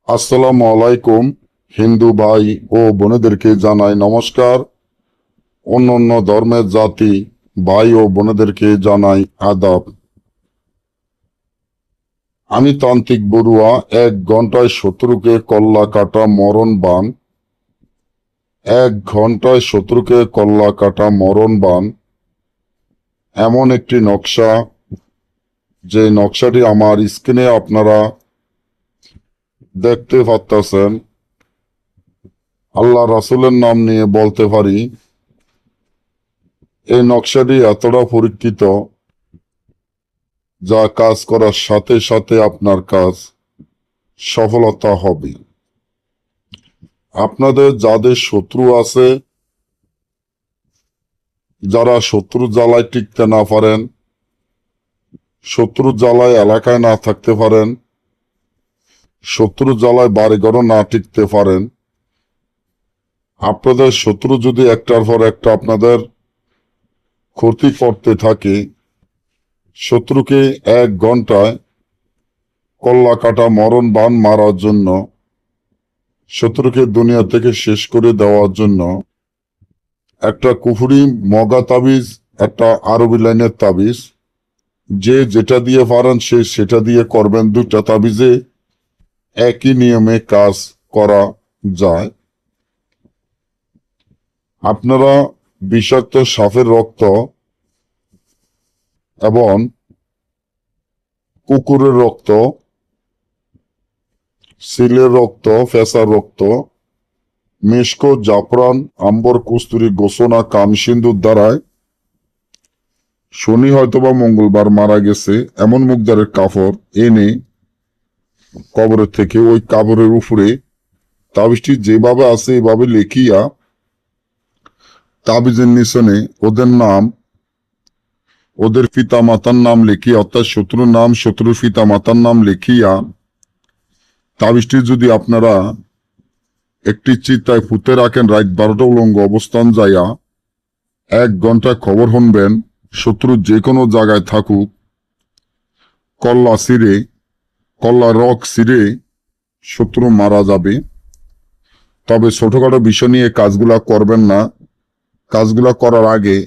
আসসালামু আলাইকুম। হিন্দু ভাই ও বোনেদেরকে জানাই নমস্কার। অন্যান্য ধর্মের জাতি ভাই ও বোনেদেরকে জানাই আদাব। আমি তান্ত্রিক বড়ুয়া। 1 ঘন্টায় শত্রুকে কল্লা কাটা মরণ বান। 1 ঘন্টায় শত্রুকে কল্লা কাটা মরণ বান এমন একটি নকশা, যে নকশাটি আমার স্ক্রিনে আপনারা দেখতে পাচ্ছেন। আল্লাহ রাসূলের নাম নিয়ে বলতে পারি, এই নকশাটি এতটা পরীক্ষিত, যা কাজ করার সাথে সাথে আপনার কাজ সফলতা হবে। আপনাদের যাদের শত্রু আছে, যারা শত্রু জ্বালায় টিকতে না পারেন, শত্রু জ্বালায় এলাকায় না থাকতে পারেন, শত্রু জ্বালায় বাড়িঘরও না টিকতে পারেন, আপনাদের শত্রু যদি একটার পর একটা আপনাদের ক্ষতি করতে থাকে, শত্রুকে 1 ঘন্টায় কল্লা কাটা মরণ বান মারার জন্য, শত্রুকে দুনিয়া থেকে শেষ করে দেওয়ার জন্য একটা কুফরি মগা তাবিজ, একটা আরবি লাইনের তাবিজ, যে যেটা দিয়ে পারেন সে সেটা দিয়ে করবেন। 2টা তাবিজে একই নিয়মে কাজ করা যায়। আপনারা বিষাক্ত সাপের রক্ত এবং কুকুরের রক্ত, সিলের রক্ত, ফেসার রক্ত, মেশকো, জাফরান, আম্বর, কস্তুরী, গোসনা, কামসিন্দুর দ্বারায়, শনি হয়তোবা মঙ্গলবার মারা গেছে এমন মুখদারের কাপড় এনে কবরের থেকে ওই কাপড়ের উপরে তাবিজটি যেভাবে আছে এভাবে লিখিয়া, তাবিজের নিচনে ওদের নাম, ওদের পিতা মাতার নাম লিখিয়া, অর্থাৎ শত্রুর নাম, শত্রুর পিতা মাতার নাম লিখিয়া, তাবিজটি যদি আপনারা একটি চিতায় পুঁতে রাখেন, রাত 12টা উলঙ্গ অবস্থান যাইয়া 1 ঘন্টা খবর শুনবেন, শত্রু যে কোনো জায়গায় থাকুক, কল্লা ছিঁড়ে, কল্লা রক ছিঁড়ে শত্রু মারা যাবে। তবে ছোটখাটো বিষয় নিয়ে কাজগুলা করবেন না। কাজগুলা করার আগে